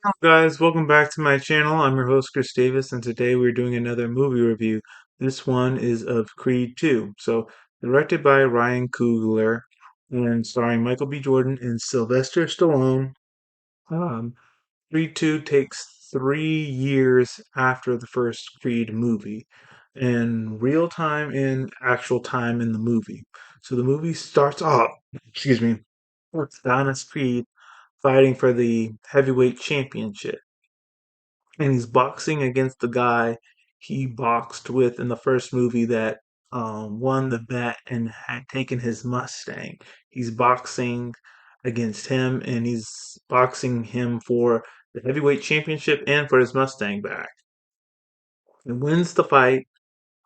Hello guys, welcome back to my channel. I'm your host Chris Davis, and today we're doing another movie review. This one is of Creed 2. Directed by Ryan Coogler and starring Michael B. Jordan and Sylvester Stallone. Um, Creed 2 takes 3 years after the first Creed movie, in real time and actual time in the movie. So the movie starts off, excuse me, with Adonis Creed fighting for the heavyweight championship, and he's boxing against the guy he boxed with in the first movie that won the bet and had taken his Mustang. He's boxing against him, and he's boxing him for the heavyweight championship and for his Mustang back. And wins the fight,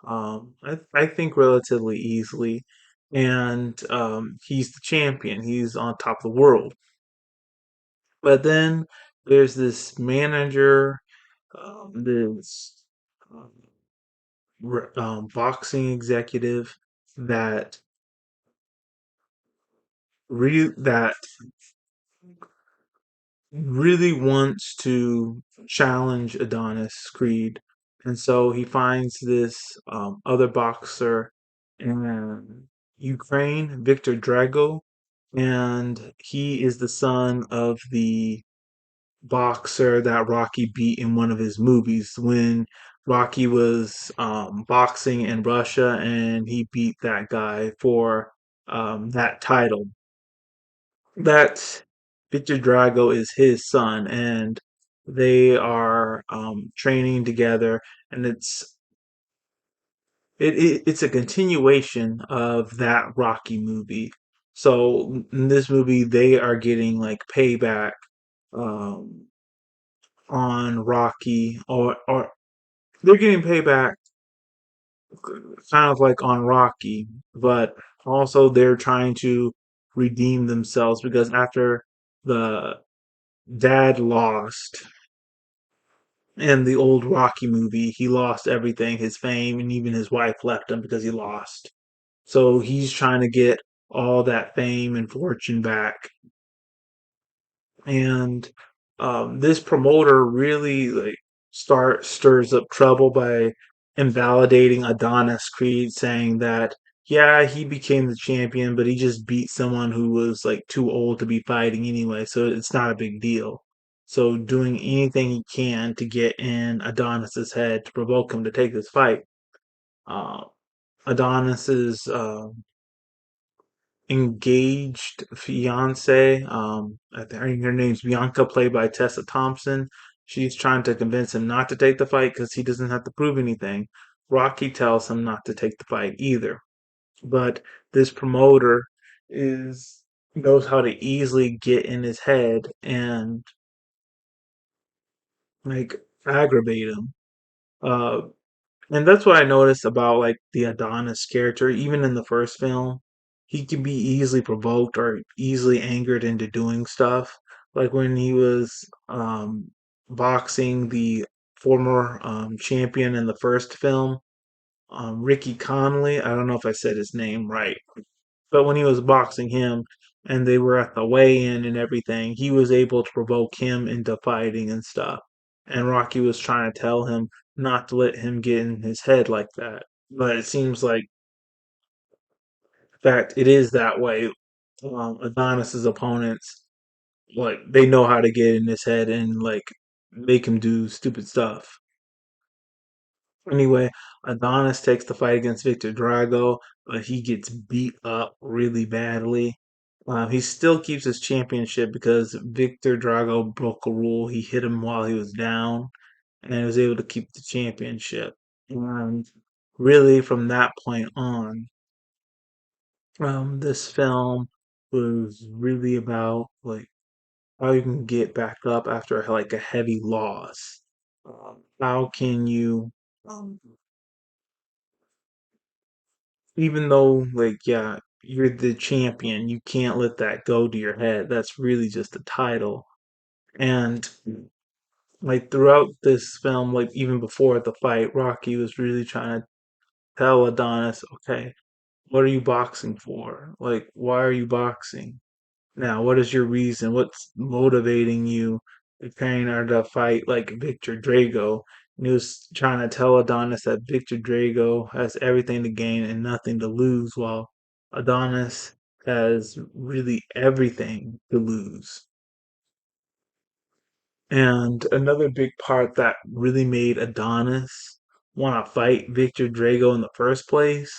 I think relatively easily, and he's the champion. He's on top of the world. But then there's this manager, this um, boxing executive that that really wants to challenge Adonis Creed, and so he finds this other boxer in Ukraine, Victor Drago, and he is the son of the boxer that Rocky beat in one of his movies when Rocky was boxing in Russia, and he beat that guy for that title. That Victor Drago is his son, and they are training together, and it's a continuation of that Rocky movie. So in this movie, they are getting like payback um, on Rocky, or they're getting payback kind of like on Rocky, but also they're trying to redeem themselves because after the dad lost in the old Rocky movie, he lost everything, his fame, and even his wife left him because he lost. So he's trying to get all that fame and fortune back. And this promoter really like stirs up trouble by invalidating Adonis Creed, saying that yeah, he became the champion, but he just beat someone who was like too old to be fighting anyway, so it's not a big deal. So doing anything he can to get in Adonis's head to provoke him to take this fight. Uh, Adonis's engaged fiance. I think her name's Bianca, played by Tessa Thompson. She's trying to convince him not to take the fight because he doesn't have to prove anything. Rocky tells him not to take the fight either. But this promoter is knows how to easily get in his head and like aggravate him. Uh, And that's what I noticed about like the Adonis character, even in the first film. He can be easily provoked or easily angered into doing stuff. Like when he was boxing the former champion in the first film, Ricky Connolly. I don't know if I said his name right, but when he was boxing him and they were at the weigh-in and everything, he was able to provoke him into fighting and stuff. And Rocky was trying to tell him not to let him get in his head like that. But it seems like, in fact, it is that way. Adonis's opponents, like, they know how to get in his head and like make him do stupid stuff. Anyway, Adonis takes the fight against Victor Drago, but he gets beat up really badly. He still keeps his championship because Victor Drago broke a rule. He hit him while he was down, and he was able to keep the championship. And really, from that point on, this film was really about like how you can get back up after like a heavy loss. How can you um, even though like yeah, you're the champion, you can't let that go to your head. That's really just a title. And like throughout this film, like even before the fight, Rocky was really trying to tell Adonis, okay, what are you boxing for? Like, why are you boxing? Now, what is your reason? What's motivating you preparing her to fight like Victor Drago. And he was trying to tell Adonis that Victor Drago has everything to gain and nothing to lose, while Adonis has really everything to lose. And another big part that really made Adonis want to fight Victor Drago in the first place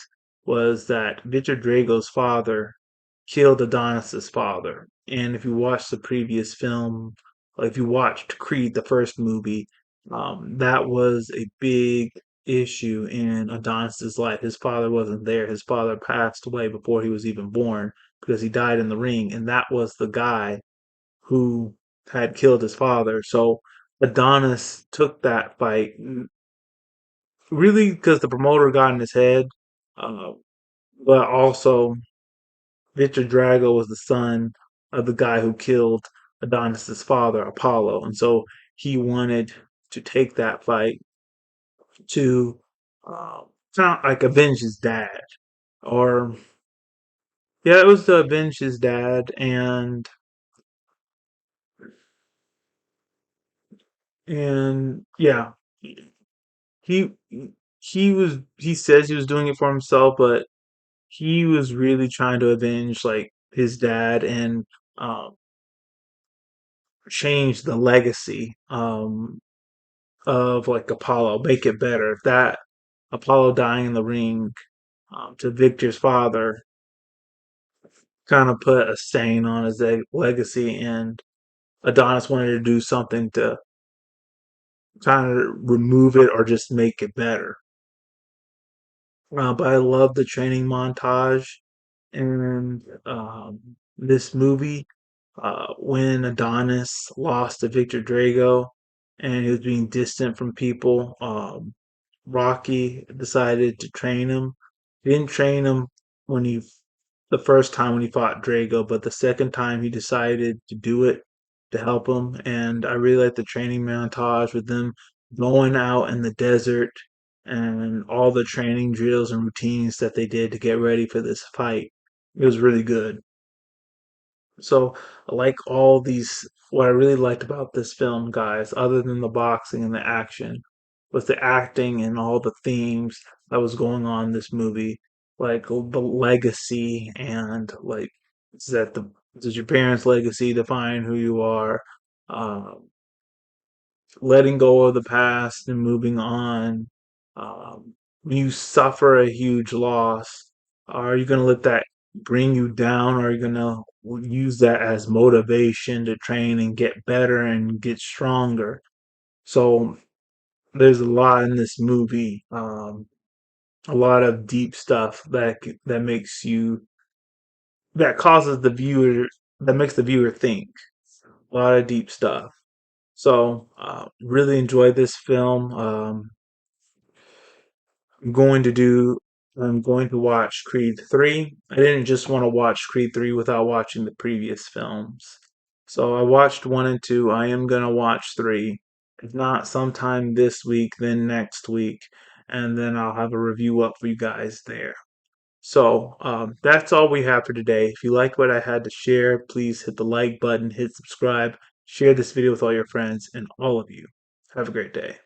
was that Victor Drago's father killed Adonis's father. And if you watch the previous film, like if you watched Creed, the first movie, that was a big issue in Adonis's life. His father wasn't there. His father passed away before he was even born because he died in the ring, and that was the guy who had killed his father. So Adonis took that fight really because the promoter got in his head, uh, but also Victor Drago was the son of the guy who killed Adonis's father, Apollo, and so he wanted to take that fight to uh, not like avenge his dad, or yeah, it was to avenge his dad, and yeah, he he says he was doing it for himself, but he was really trying to avenge like his dad and um, change the legacy of like Apollo, make it better. If that Apollo dying in the ring to Victor's father kind of put a stain on his legacy, and Adonis wanted to do something to kind of remove it or just make it better. But I love the training montage in this movie when Adonis lost to Victor Drago and he was being distant from people. Rocky decided to train him. He didn't train him when he the first time when he fought Drago, but the second time he decided to do it to help him. And I really like the training montage with them going out in the desert and all the training drills and routines that they did to get ready for this fight. It was really good. So I like all these. What I really liked about this film, guys, other than the boxing and the action, was the acting and all the themes that was going on in this movie, like the legacy and like is that the does your parents' legacy define who you are? Um, Letting go of the past and moving on. When you suffer a huge loss, are you going to let that bring you down, or are you going to use that as motivation to train and get better and get stronger? So there's a lot in this movie, a lot of deep stuff that makes you that causes the viewer that makes the viewer think. A lot of deep stuff. So really enjoyed this film. I'm going to do. I'm going to watch Creed 3. I didn't just want to watch Creed 3 without watching the previous films. So I watched 1 and 2. I am going to watch 3. If not sometime this week, then next week. And then I'll have a review up for you guys there. So that's all we have for today. If you like what I had to share, please hit the like button, hit subscribe, share this video with all your friends, and all of you. Have a great day.